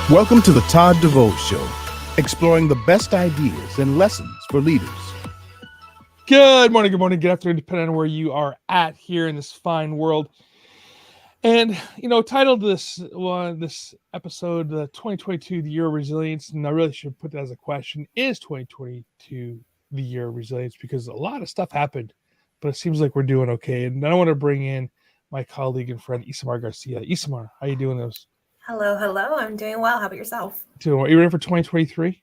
Welcome to the Todd DeVoe Show, exploring the best ideas and lessons for leaders. Good morning, good afternoon, depending on where you are at here in this fine world. And, titled this episode, 2022, the Year of Resilience, and I really should put that as a question, is 2022 the Year of Resilience? Because a lot of stuff happened, but it seems like we're doing okay. And I want to bring in my colleague and friend, Isamar Garcia. Isamar, how you doing those? Hello. I'm doing well. How about yourself? Doing well. Are you ready for 2023?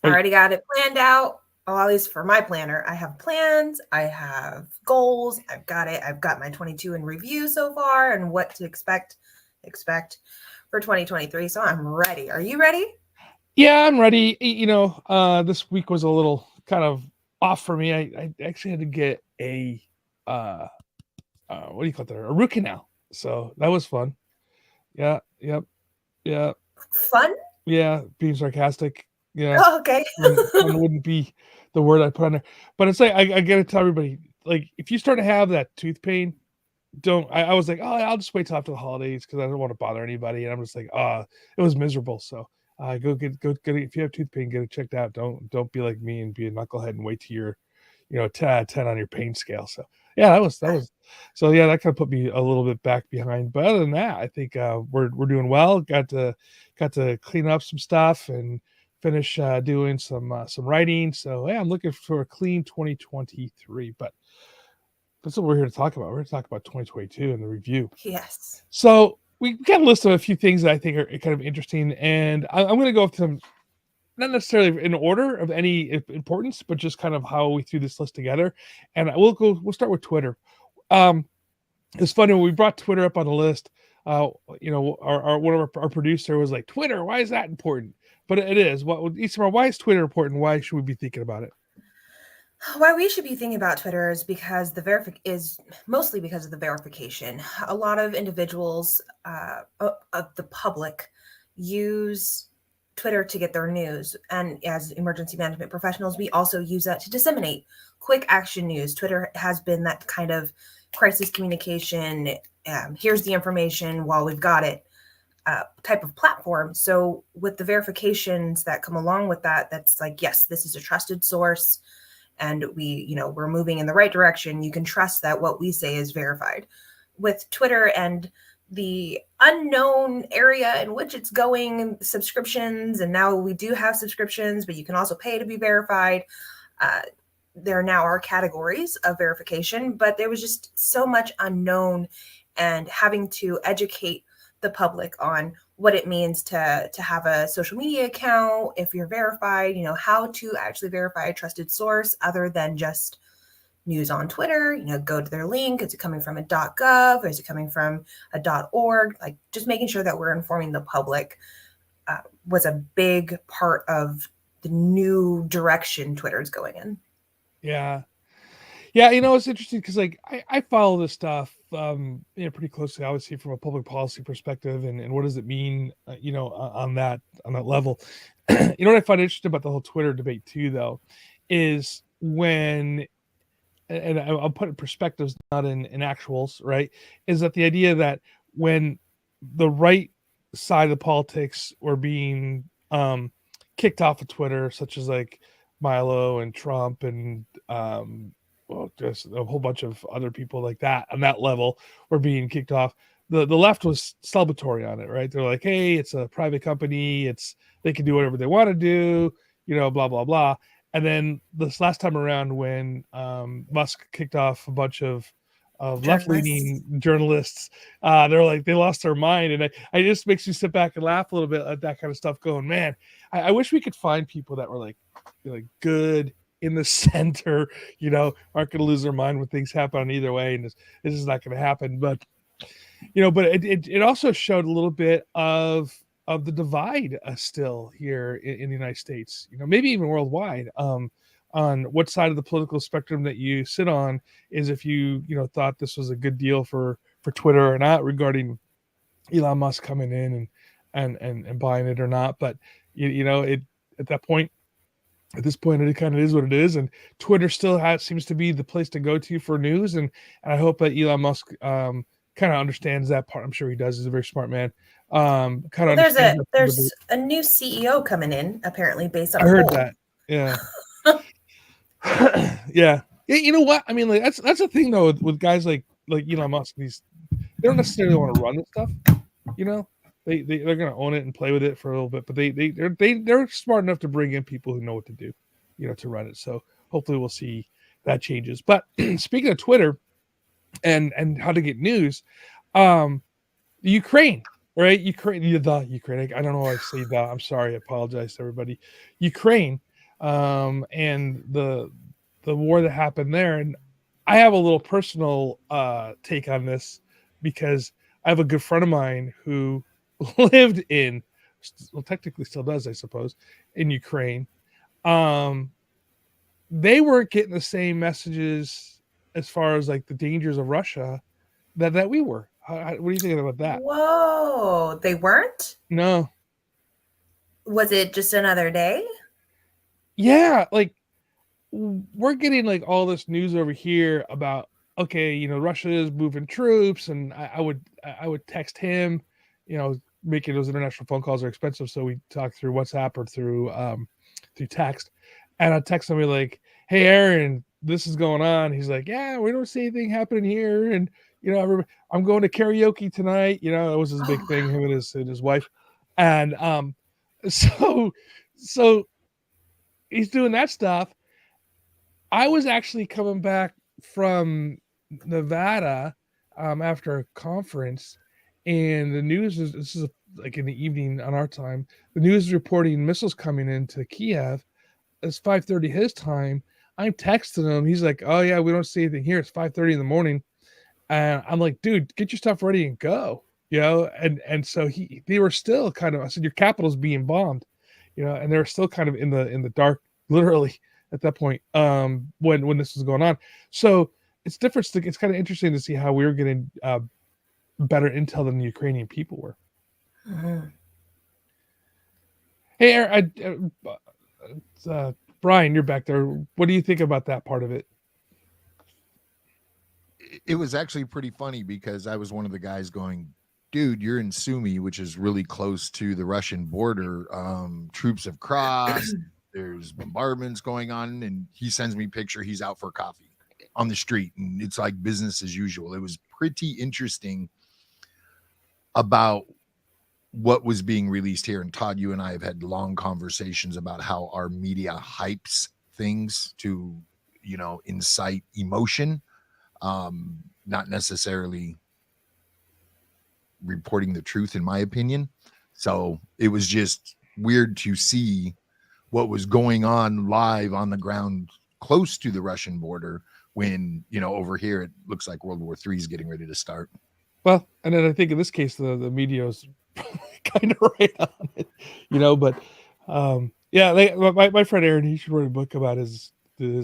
I already got it planned out. Oh, at least for my planner. I have plans. I have goals. I've got it. I've got my 22 in review so far and what to expect for 2023. So I'm ready. Are you ready? Yeah, I'm ready. This week was a little kind of off for me. I actually had to get a what do you call it there? A root canal. So that was fun. Yeah. Fun? Yeah, being sarcastic. Yeah. Oh, okay. Fun wouldn't be the word I put on there. But it's like I gotta tell everybody, like, if you start to have that tooth pain, I was like, oh, I'll just wait till after the holidays because I don't want to bother anybody. And I'm just like, it was miserable. So go get it. If you have tooth pain, get it checked out. Don't be like me and be a knucklehead and wait till you're 10 on your pain scale. So yeah, that was so yeah, that kind of put me a little bit back behind. But other than that, I think we're doing well. Got to clean up some stuff and finish doing some writing. So yeah, I'm looking for a clean 2023. But that's what we're here to talk about. We're going to talk about 2022 and the review. Yes. So we got a list of a few things that I think are kind of interesting, and I'm going to go with them, not necessarily in order of any importance, but just kind of how we threw this list together. And we'll start with Twitter. It's funny when we brought Twitter up on the list. One of our producer was like, "Twitter, why is that important?" But it is. Why is Twitter important? Why should we be thinking about it? Why we should be thinking about Twitter is because mostly because of the verification. A lot of individuals of the public use Twitter to get their news, and as emergency management professionals, we also use that to disseminate quick action news. Twitter has been that kind of crisis communication. Here's the information while we've got it. Type of platform. So with the verifications that come along with that, that's like, yes, this is a trusted source and we're moving in the right direction. You can trust that what we say is verified. With Twitter and the unknown area in which it's going, subscriptions, and now we do have subscriptions, but you can also pay to be verified. There now are categories of verification, but there was just so much unknown, and having to educate the public on what it means to have a social media account, if you're verified, how to actually verify a trusted source other than just news on Twitter. Go to their link. Is it coming from a .gov or is it coming from a .org? Like, just making sure that we're informing the public was a big part of the new direction Twitter is going in. Yeah. It's interesting because I follow this stuff pretty closely, obviously, from a public policy perspective, and what does it mean on that level. What I find interesting about the whole Twitter debate too, though, is when, and I'll put in perspectives, not in actuals, right, is that the idea that when the right side of the politics were being kicked off of Twitter, such as like Milo and Trump and just a whole bunch of other people like that on that level were being kicked off. The left was celebratory on it, right? They're like, hey, it's a private company. They can do whatever they want to do, blah, blah, blah. And then this last time around when Musk kicked off a bunch of left-leaning journalists, they're like, they lost their mind. And it just makes you sit back and laugh a little bit at that kind of stuff going, man, I wish we could find people that were like good, in the center, aren't going to lose their mind when things happen on either way. And this is not going to happen. But, but it also showed a little bit of the divide still here in the United States, maybe even worldwide, on what side of the political spectrum that you sit on, is if you, thought this was a good deal for Twitter or not, regarding Elon Musk coming in and buying it or not. But, at this point, it kind of is what it is, and Twitter still seems to be the place to go to for news. And I hope that Elon Musk kind kind of understands that part. I'm sure he does. He's a very smart man. Kind of Well, understands. there's a new CEO coming in apparently based on I a heard poll. that. Yeah. Yeah. You know what? I mean, like that's the thing though with guys like Elon Musk. They don't necessarily want to run this stuff. You know, they're going to own it and play with it for a little bit, but they're smart enough to bring in people who know what to do, to run it. So hopefully we'll see that changes. But speaking of Twitter and how to get news, Ukraine, right? The Ukraine. I don't know why I say that. I'm sorry. I apologize to everybody. Ukraine, and the war that happened there, and I have a little personal take on this because I have a good friend of mine who lived technically still does, I suppose, in Ukraine. They weren't getting the same messages as far as like the dangers of Russia that we were. What do you think about that? Whoa, they weren't? No. Was it just another day? Yeah, like we're getting like all this news over here about, okay, Russia is moving troops, and I would text him, making those international phone calls are expensive, so we talk through WhatsApp or through text, and I'd text somebody like, hey Aaron, this is going on. He's like, yeah, we don't see anything happening here, and I'm going to karaoke tonight. That was his big thing, him and his wife, and so he's doing that stuff. I was actually coming back from Nevada after a conference, and the news is, this is like in the evening on our time, the news is reporting missiles coming into Kiev. It's 5:30 his time. I'm texting him. He's like, oh yeah, we don't see anything here. It's 5:30 in the morning. And I'm like, dude, get your stuff ready and go. And so they were still kind of, I said, your capital's being bombed, and they're still kind of in the dark, literally, at that point, when this was going on. So it's different. It's kind of interesting to see how we were getting better intel than the Ukrainian people were. Mm-hmm. Hey, Aaron, Brian, you're back there. What do you think about that part of it? It was actually pretty funny because I was one of the guys going, dude, you're in Sumy, which is really close to the Russian border. Troops have crossed. There's bombardments going on, and he sends me a picture. He's out for coffee on the street, and it's like business as usual. It was pretty interesting about what was being released here. And Todd, you and I have had long conversations about how our media hypes things to, incite emotion, not necessarily reporting the truth, in my opinion. So it was just weird to see what was going on live on the ground close to the Russian border when, over here, it looks like World War III is getting ready to start. Well, and then I think in this case, the media is kind of right on it, but yeah, my friend Aaron, he should write a book about his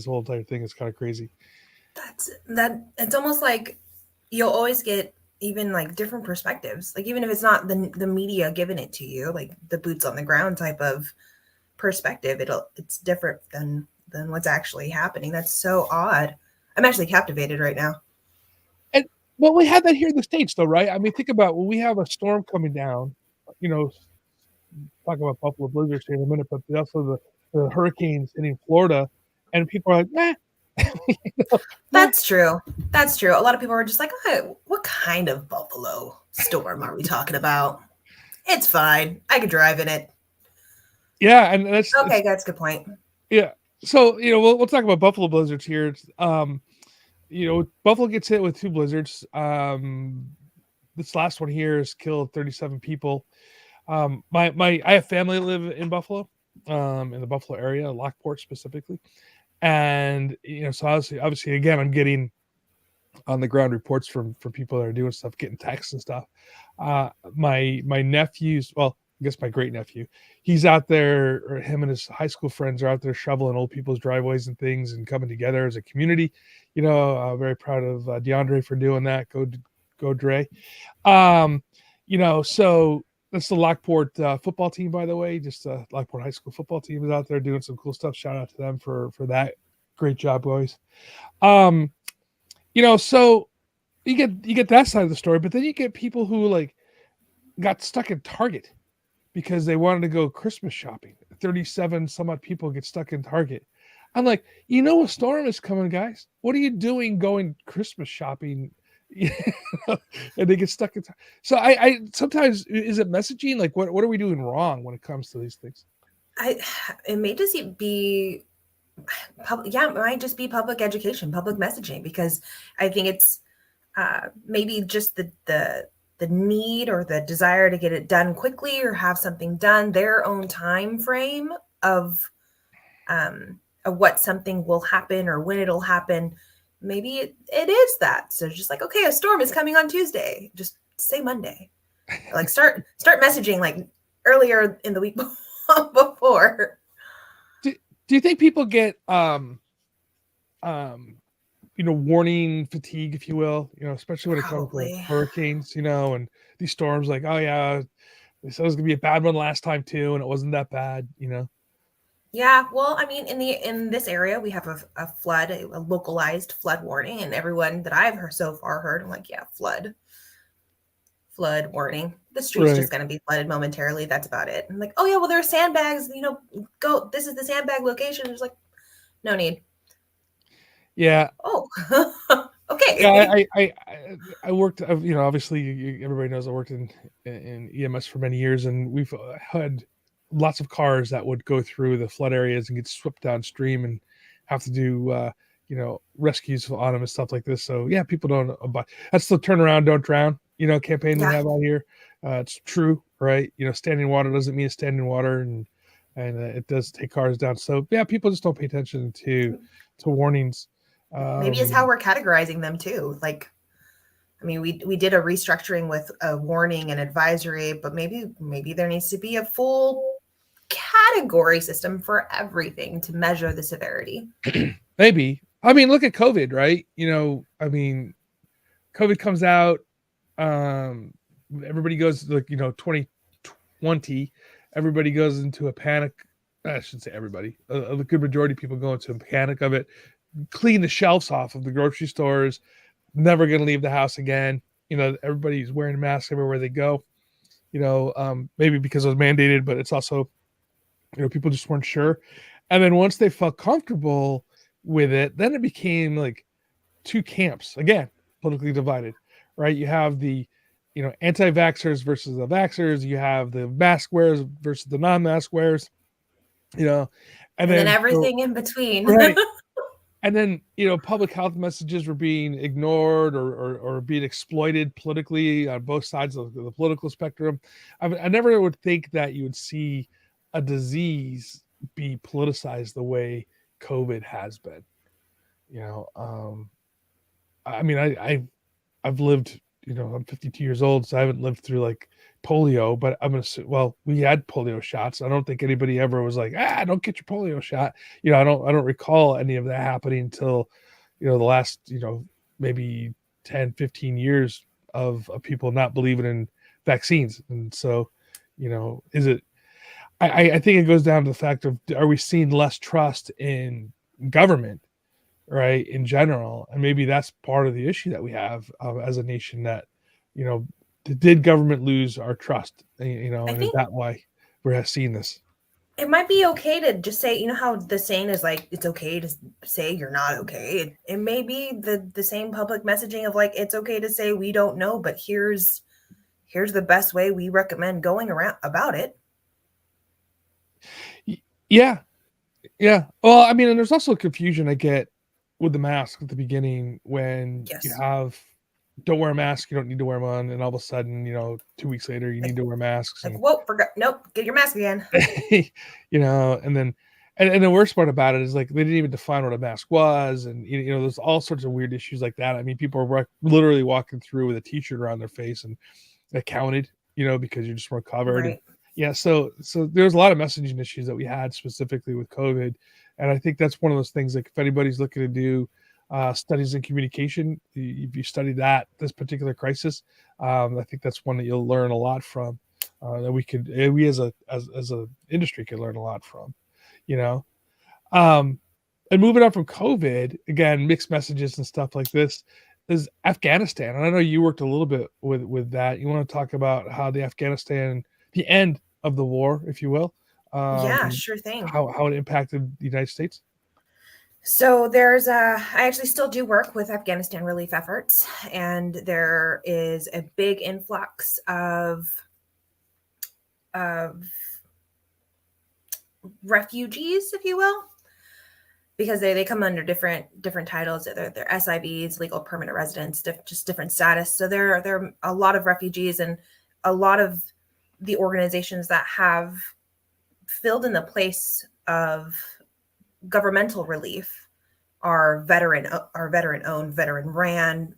whole entire thing. It's kind of crazy. It's almost like you'll always get even like different perspectives. Like even if it's not the media giving it to you, like the boots on the ground type of perspective, it's different than what's actually happening. That's so odd. I'm actually captivated right now. And well, we have that here in the States though, right? I mean, think about when we have a storm coming down, talk about Buffalo blizzards here in a minute, but also the hurricanes hitting Florida, and people are like, nah. That's true. A lot of people are just like, oh, what kind of Buffalo storm are we talking about? It's fine. I could drive in it. Yeah, and that's okay. That's a good point. Yeah, so we'll talk about Buffalo blizzards here. Buffalo gets hit with 2 blizzards. This last one here has killed 37 people. I have family that live in Buffalo, in the Buffalo area, Lockport specifically, and so obviously again, I'm getting on the ground reports from people that are doing stuff, getting texts and stuff. My nephews, well, I guess my great nephew, he's out there, or him and his high school friends are out there shoveling old people's driveways and things and coming together as a community. Very proud of DeAndre for doing that. Go Dre. So that's the Lockport football team, by the way. Just Lockport High School football team is out there doing some cool stuff. Shout out to them for that. Great job, boys. So you get that side of the story, but then you get people who like got stuck at Target because they wanted to go Christmas shopping. 37 some odd people get stuck in Target. I'm like, a storm is coming, guys. What are you doing going Christmas shopping? And they get stuck in. So I sometimes, is it messaging? Like, what are we doing wrong when it comes to these things? It may just be public. Yeah, it might just be public education, public messaging, because I think it's maybe just the need or the desire to get it done quickly or have something done, their own time frame of what something will happen or when it'll happen. Maybe it is that. So just like, okay, a storm is coming on Tuesday. Just say Monday. Like start messaging like earlier in the week before. Do you think people get warning fatigue, if you will, especially when it comes to hurricanes, and these storms, like, oh yeah, they said it was gonna be a bad one last time too, and it wasn't that bad, Yeah, well, I mean, in this area, we have a flood, a localized flood warning, and everyone that I've heard so far I'm like, yeah, flood warning. The street's just going to be flooded momentarily. That's about it. I'm like, oh yeah, well, there are sandbags. Go. This is the sandbag location. It's like, no need. Yeah. Oh, okay. Yeah, I worked. Obviously, everybody knows I worked in EMS for many years, and we've had lots of cars that would go through the flood areas and get swept downstream and have to do rescues on them and stuff like this. So yeah, people don't that's the turn around, don't drown campaign we have out here. It's true, right? Standing water doesn't mean standing water, and it does take cars down. So yeah, people just don't pay attention to warnings. Maybe it's how we're categorizing them too. Like, I mean, we did a restructuring with a warning and advisory, but maybe there needs to be a full category system for everything to measure the severity. Maybe. I mean, look at COVID, right? COVID comes out, everybody goes like, 2020, everybody goes into a panic. I shouldn't say everybody, a good majority of people go into a panic of it, clean the shelves off of the grocery stores, never going to leave the house again. Everybody's wearing masks everywhere they go, maybe because it was mandated, but it's also, people just weren't sure. And then once they felt comfortable with it, then it became like two camps, again, politically divided, right? You have the, anti-vaxxers versus the vaxxers. You have the mask wearers versus the non-mask wearers, and then everything in between. Right. And then, public health messages were being ignored or being exploited politically on both sides of the political spectrum. I never would think that you would see a disease be politicized the way COVID has been. I mean, I've lived, I'm 52 years old, so I haven't lived through like polio, but I'm going to say, well, we had polio shots. I don't think anybody ever was like, don't get your polio shot. I don't recall any of that happening until, the last, maybe 10, 15 years of people not believing in vaccines. And so, is it, I think it goes down to the fact of, are we seeing less trust in government, right, in general? And maybe that's part of the issue that we have as a nation, that, did government lose our trust? And is that why we're seeing this? It might be okay to just say, how the saying is like, it's okay to say you're not okay. It may be the same public messaging of like, it's okay to say we don't know, but here's the best way we recommend going around about it. Yeah. Well, I mean, and there's also confusion I get with the mask at the beginning when you have, don't wear a mask, you don't need to wear one, and all of a sudden, 2 weeks later, you need to wear masks. Like, whoa, forgot, nope, get your mask again. And then, and the worst part about it is like, they didn't even define what a mask was. And, there's all sorts of weird issues like that. I mean, people are literally walking through with a t-shirt around their face, and that counted, because you just weren't covered. Right. And, so there's a lot of messaging issues that we had specifically with COVID. And I think that's one of those things, like if anybody's looking to do studies in communication, if you study this particular crisis, I think that's one that you'll learn a lot from, that we as a industry could learn a lot from, and moving on from COVID, again, mixed messages and stuff like this. is Afghanistan. And I know you worked a little bit with that. You want to talk about how the end of the war, if you will, Yeah, sure thing. how it impacted the United States? So I actually still do work with Afghanistan relief efforts, and there is a big influx of refugees, if you will, because they come under different titles. They're SIVs, legal permanent residents, just different status. So there are a lot of refugees, and a lot of the organizations that have filled in the place of governmental relief are veteran owned, veteran ran,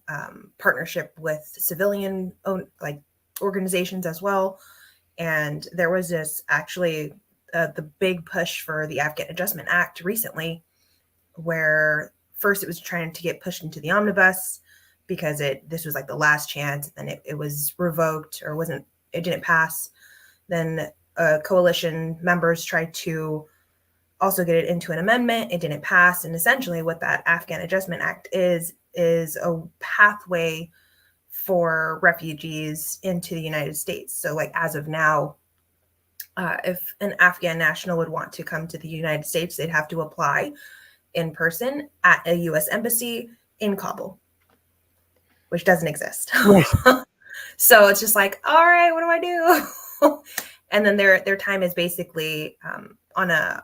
partnership with civilian owned like organizations as well. And there was this actually the big push for the Afghan Adjustment Act recently, where first it was trying to get pushed into the omnibus because this was like the last chance, and it was revoked, or it didn't pass. Then coalition members tried to also get it into an amendment. It didn't pass. And essentially what that Afghan Adjustment Act is a pathway for refugees into the United States. So like as of now, if an Afghan national would want to come to the United States, they'd have to apply in person at a U.S. embassy in Kabul, which doesn't exist. Right. So it's just like, all right, what do I do? And then their time is basically on a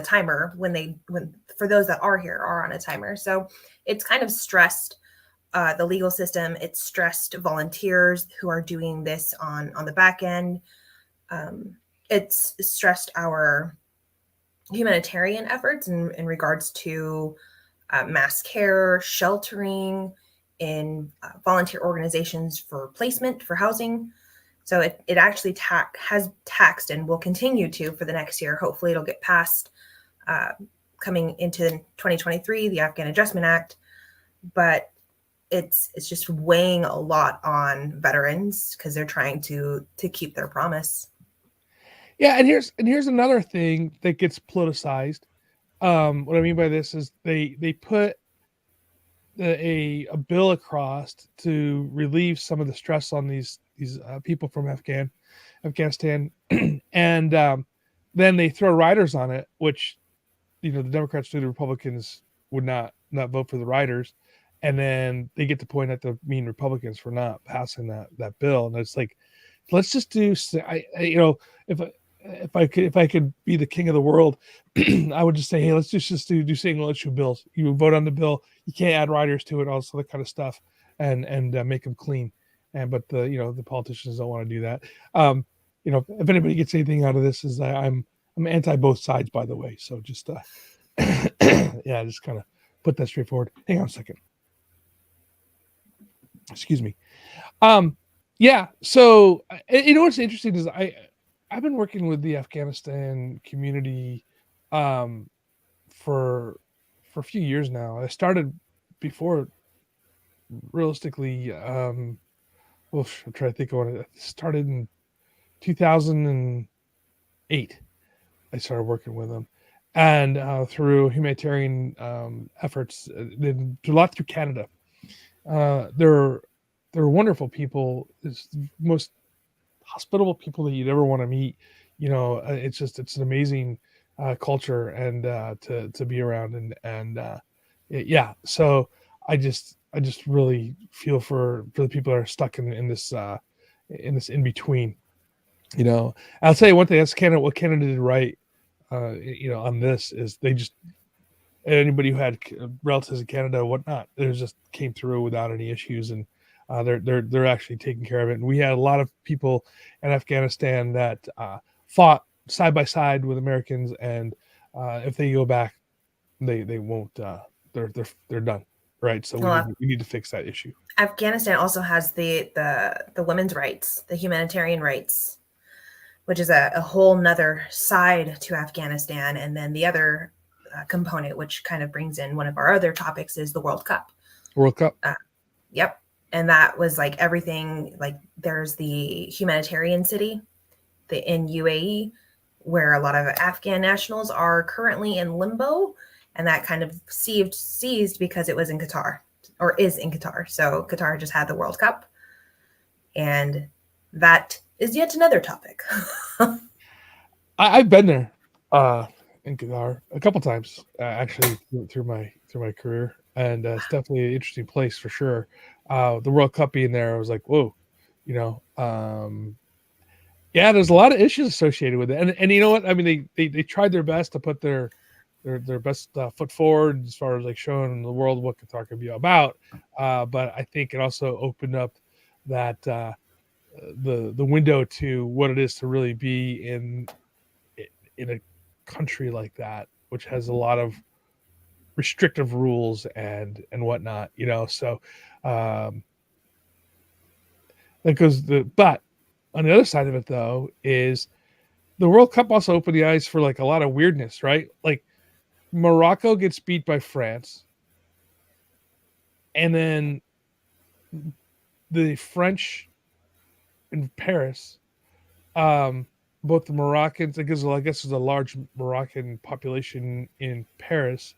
timer when for those that are here are on a timer. So it's kind of stressed the legal system. It's stressed volunteers who are doing this on the back end. It's stressed our humanitarian efforts in regards to mass care, sheltering, in volunteer organizations for placement, for housing. So it actually has taxed and will continue to for the next year. Hopefully it'll get passed coming into 2023, the Afghan Adjustment Act. But it's just weighing a lot on veterans because they're trying to keep their promise. Yeah, and here's another thing that gets politicized. What I mean by this is they put a bill across to relieve some of the stress on these people from Afghanistan, and then they throw riders on it, which the Democrats do, the Republicans would not vote for the riders, and then they get to point at the mean Republicans for not passing that bill. And it's like, let's just do. If I could be the king of the world, I would just say, hey, let's just do single issue bills. You vote on the bill, you can't add riders to it, all this other kind of stuff, and make them clean. But the politicians don't want to do that. If anybody gets anything out of this, is I'm anti both sides, by the way. So just just kind of put that straightforward. Hang on a second. Excuse me. Yeah. So what's interesting is I've been working with the Afghanistan community for a few years now. I started before, realistically. I'm trying to think of when it started in 2008. I started working with them, and through humanitarian efforts, a lot through Canada. They're wonderful people. It's the most hospitable people that you'd ever want to meet. It's an amazing culture and to be around, yeah. So I just really feel for the people that are stuck in this in between. I'll tell you one thing. That's Canada. What Canada did right, on this is they just, anybody who had relatives in Canada or whatnot, they just came through without any issues, and they're actually taking care of it. And we had a lot of people in Afghanistan that fought side by side with Americans, and if they go back, they won't. They're done, right? So we need to fix that issue. Afghanistan also has the women's rights, the humanitarian rights, which is a whole nother side to Afghanistan. And then the other component, which kind of brings in one of our other topics, is the World Cup. World Cup. Yep. And that was like everything. Like there's the humanitarian city, in UAE, where a lot of Afghan nationals are currently in limbo, and that kind of seized because it was in Qatar. or is in Qatar. So Qatar just had the World Cup, and that is yet another topic. I've been there in Qatar a couple times actually through my career, and it's definitely an interesting place for sure. The World Cup being there, I was like, whoa, you know. Yeah, there's a lot of issues associated with it, and you know what? I mean, they tried their best to put their best foot forward as far as like showing the world what Qatar can be about. But I think it also opened up that the window to what it is to really be in a country like that, which has a lot of restrictive rules and whatnot. You know, so that goes the but. On the other side of it, though, is the World Cup also opened the eyes for like a lot of weirdness, right? Like Morocco gets beat by France, and then the French in Paris, both the Moroccans, because I guess there's a large Moroccan population in Paris,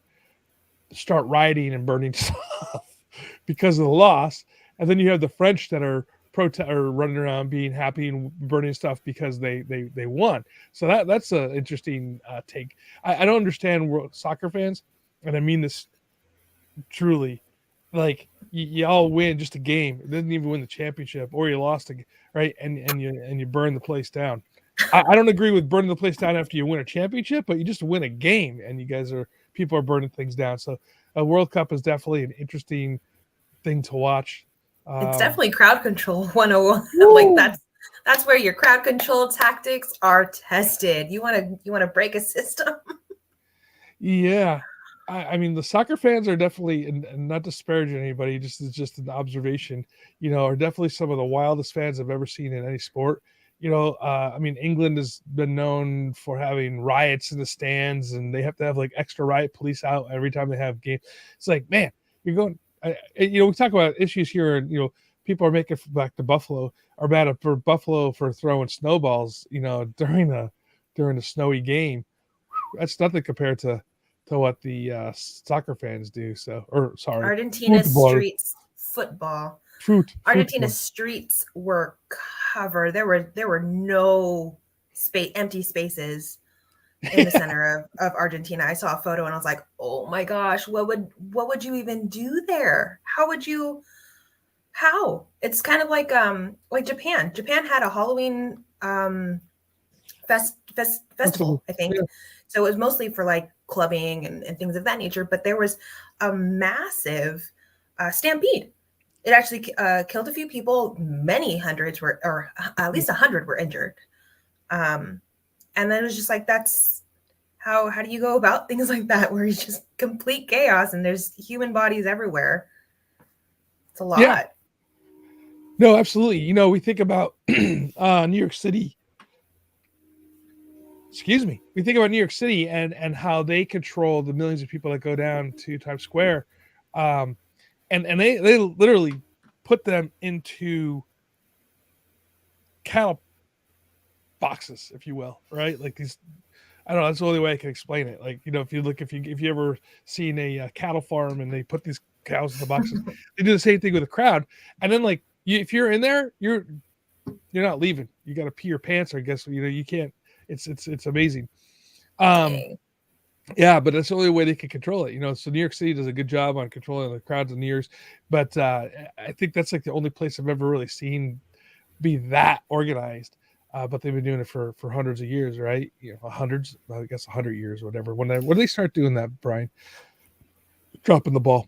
start rioting and burning stuff because of the loss, and then you have the French that are running around being happy and burning stuff because they won. So that's an interesting take. I don't understand soccer fans, and I mean this truly. Like you all win just a game, it doesn't even win the championship, or you lost right, and you burn the place down. I don't agree with burning the place down after you win a championship, but you just win a game, and people are burning things down. So a World Cup is definitely an interesting thing to watch. It's definitely crowd control 101. Like that's where your crowd control tactics are tested. You want to break a system. Yeah. I mean, the soccer fans are definitely, and not disparaging anybody, just an observation, you know, are definitely some of the wildest fans I've ever seen in any sport. You know, I mean, England has been known for having riots in the stands, and they have to have like extra riot police out every time they have games. It's like, man, you're going. You know, we talk about issues here, and you know, people are making back to Buffalo, are mad at Buffalo for throwing snowballs, you know, during a snowy game. That's nothing compared to what the soccer fans do. So, or sorry, Argentina streets football. Argentina streets were covered. There were no empty spaces in the center of Argentina. I saw a photo and I was like, oh my gosh, what would you even do there? How? It's kind of like Japan. Japan had a Halloween festival, I think. Yeah. So it was mostly for like clubbing and things of that nature, but there was a massive stampede. It actually killed a few people. Many hundreds were, or at least 100 were injured. And then it was just like, that's how do you go about things like that, where it's just complete chaos and there's human bodies everywhere. It's a lot. Yeah. No, absolutely. You know, we think about New York City. Excuse me. We think about New York City and how they control the millions of people that go down to Times Square. And they literally put them into cattle boxes, if you will, right? Like these, I don't know, that's the only way I can explain it. Like, you know, if you ever seen a cattle farm and they put these cows in the boxes, they do the same thing with a crowd. And then like, if you're in there, you're not leaving. You got to pee your pants, or I guess, you know, you can't. It's amazing. Yeah, but that's the only way they can control it, you know. So New York City does a good job on controlling the crowds and New Year's, but I think that's like the only place I've ever really seen be that organized. But they've been doing it for hundreds of years, right? You know, hundreds, I guess 100 years, or whatever. When did they start doing that, Brian? Dropping the ball.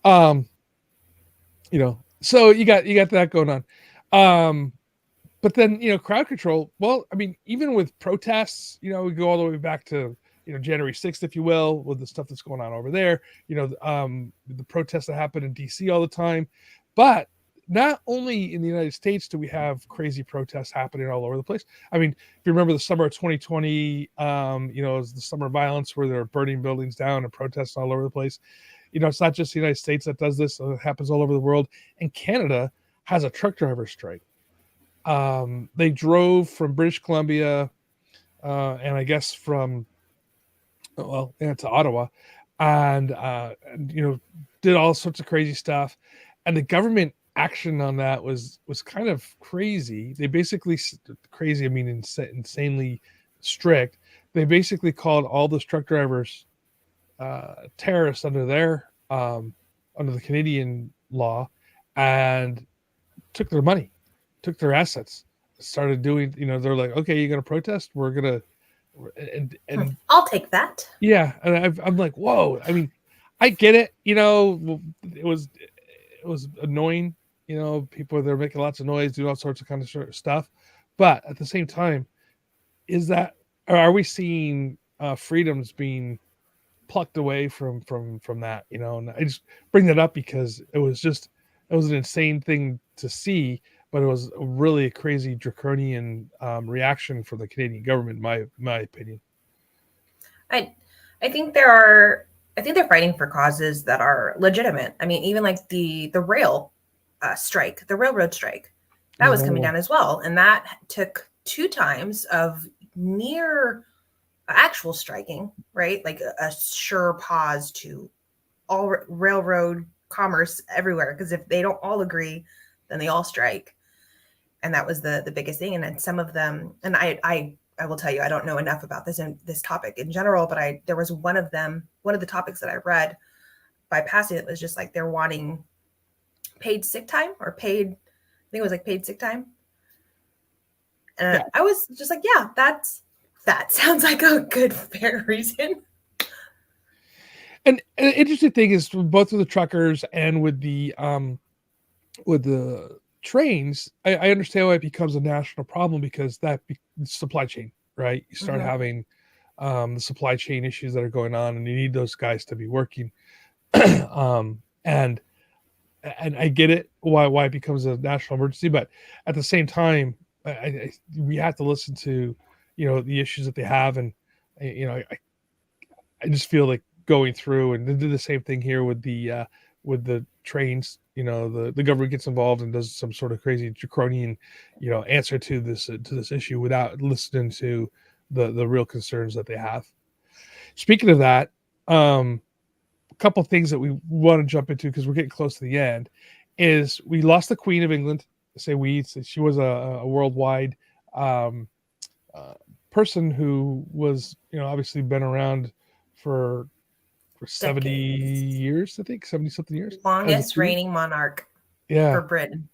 You know, so you got that going on. But then, you know, crowd control. Well, I mean, even with protests, you know, we go all the way back to, you know, January 6th, if you will, with the stuff that's going on over there, you know, the protests that happen in DC all the time. But not only in the United States do we have crazy protests happening all over the place. I mean, if you remember the summer of 2020, you know, it was the summer of violence where they're burning buildings down and protests all over the place. You know, it's not just the United States that does this. It happens all over the world. And Canada has a truck driver strike. They drove from British Columbia and I guess from to Ottawa, and you know, did all sorts of crazy stuff, and the government action on that was kind of crazy. They basically crazy. I mean, insanely strict. They basically called all the truck drivers terrorists under under the Canadian law, and took their money, took their assets, started doing. They're like, okay, you're gonna protest. We're gonna and I'll take that. yeah, and I'm like, whoa. I mean, I get it. It was annoying. People they're making lots of noise, doing all sorts of kind of stuff, but at the same time, are we seeing freedoms being plucked away from that? And I just bring that up because it was an insane thing to see, but it was really a crazy draconian reaction from the Canadian government, in my opinion. I think they're fighting for causes that are legitimate. I mean, even like the rail strike, the railroad strike, that was coming down as well, and that took 2 times of near actual striking, right? Like a sure pause to all railroad commerce everywhere, because if they don't all agree, then they all strike. And that was the biggest thing. And then some of them, and I will tell you, I don't know enough about this topic in general, but there was one of the topics that I read by passing, it was just like they're wanting paid sick time, or paid, I think it was like paid sick time. And yeah. I was just like, yeah, that sounds like a good, fair reason. And an interesting thing is, both with the truckers and with the trains, I understand why it becomes a national problem, because supply chain, right? You start having the supply chain issues that are going on, and you need those guys to be working. And I get it why it becomes a national emergency, but at the same time, we have to listen to the issues that they have, and I just feel like going through, and they did the same thing here with the trains. The government gets involved and does some sort of crazy draconian answer to this issue without listening to the real concerns that they have. Speaking of that, a couple of things that we want to jump into, because we're getting close to the end, is we lost the Queen of England. She was a worldwide person who was obviously been around for 70 years, I think 70 something years, longest reigning monarch for Britain.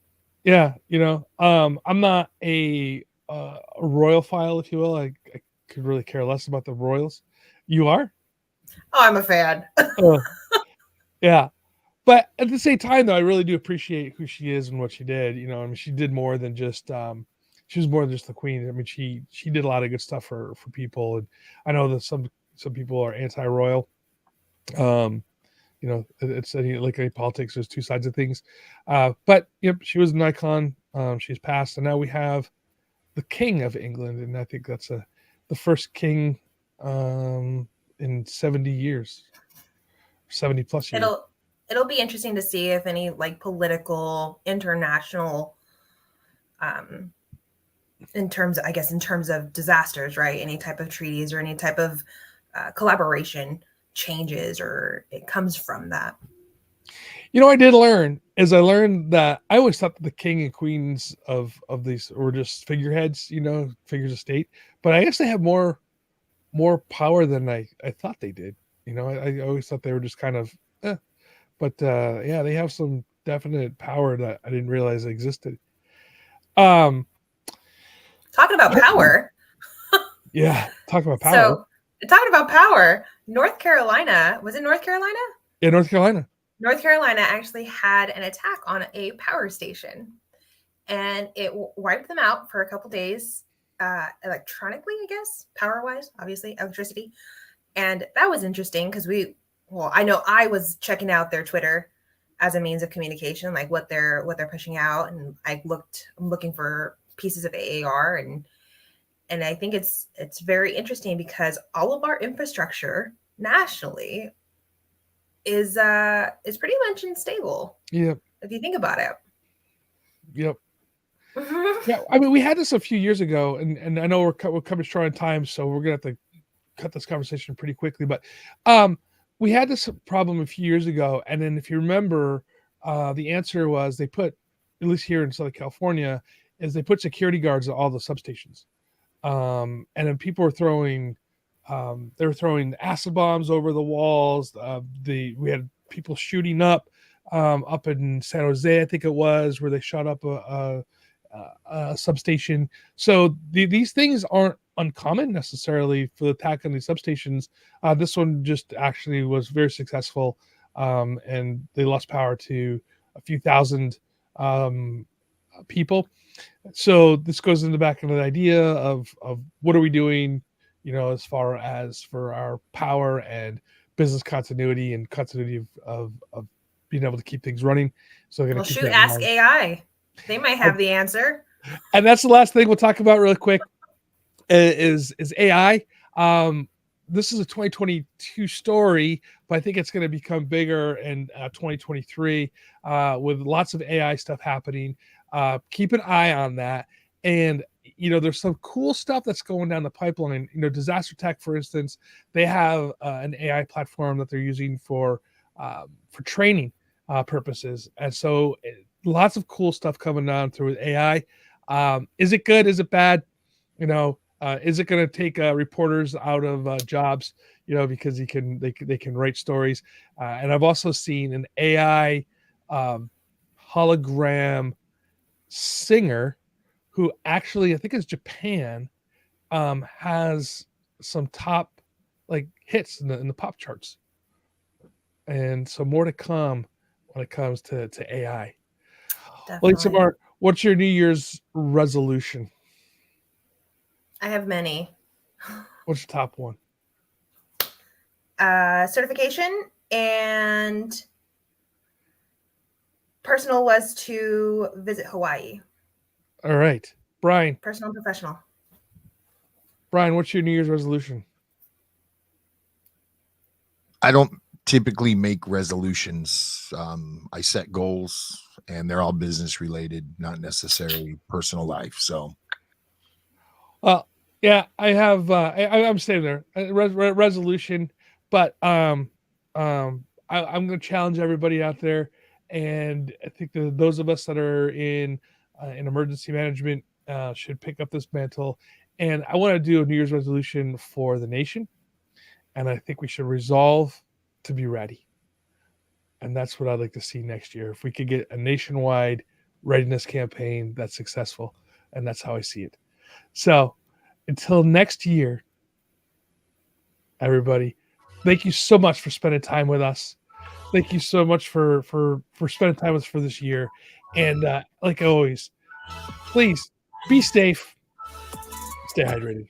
I'm not a royal file, if you will. I could really care less about the royals. You are? Oh, I'm a fan. Yeah, but at the same time, though, I really do appreciate who she is and what she did. I mean, she did more than just she was more than just the queen. I mean, she did a lot of good stuff for people, and I know that some people are anti-royal. It's like any politics, there's 2 sides of things, but she was an icon. She's passed, and now we have the King of England, and I think that's the first king in 70 years, 70 plus years. It'll be interesting to see if any like political international in terms of disasters, right? Any type of treaties or any type of collaboration changes, or it comes from that. I did learn that I always thought that the king and queens of these were just figureheads, figures of state, but I guess they have more power than I thought they did. I always thought they were just kind of but yeah, they have some definite power that I didn't realize existed. Talking about power. Yeah, talking about power. So, talking about power, North Carolina, was it North Carolina? Yeah, North Carolina. North Carolina actually had an attack on a power station, and it wiped them out for a couple days, electronically, I guess, power-wise, obviously, electricity. And that was interesting because I know I was checking out their Twitter as a means of communication, like what they're pushing out, and I'm looking for pieces of AAR, and I think it's very interesting because all of our infrastructure nationally is pretty much unstable. Yep. If you think about it. Yep. Yeah, I mean, we had this a few years ago, and I know we're coming short on time, so we're gonna have to cut this conversation pretty quickly. But we had this problem a few years ago, and then if you remember, the answer was they put, at least here in Southern California, is they put security guards at all the substations, and then people were throwing, they were throwing acid bombs over the walls. We had people shooting up in San Jose, I think it was, where they shot up a substation. So these things aren't uncommon necessarily for the attack on these substations. This one just actually was very successful, and they lost power to a few thousand people. So this goes back into the idea of what are we doing, as far as for our power and business continuity and continuity of being able to keep things running. So well, shoot, ask AI. They might have the answer. And that's the last thing we'll talk about really quick is AI. This is a 2022 story, but I think it's going to become bigger in 2023 with lots of AI stuff happening. Keep an eye on that. And, there's some cool stuff that's going down the pipeline. Disaster Tech, for instance, they have an AI platform that they're using for training purposes. And so lots of cool stuff coming down through AI. Is it good? Is it bad? Is it going to take reporters out of jobs, because they can write stories. And I've also seen an AI hologram singer who actually, I think it's Japan, has some top hits in the pop charts. And so more to come when it comes to AI. Definitely. Well, Lisa Mark, what's your New Year's resolution? I have many. What's your top one? Certification, and personal was to visit Hawaii. All right. Brian. Personal and professional. Brian, what's your New Year's resolution? I don't typically make resolutions. I set goals, and they're all business related, not necessarily personal life. So, well, yeah, I have. I'm staying there. Resolution, but I'm going to challenge everybody out there, and I think that those of us that are in emergency management should pick up this mantle. And I want to do a New Year's resolution for the nation, and I think we should resolve to be ready. And that's what I'd like to see next year. If we could get a nationwide readiness campaign that's successful, and that's how I see it. So until next year, everybody, thank you so much for spending time with us. Thank you so much for spending time with us for this year. And like always, please be safe, stay hydrated.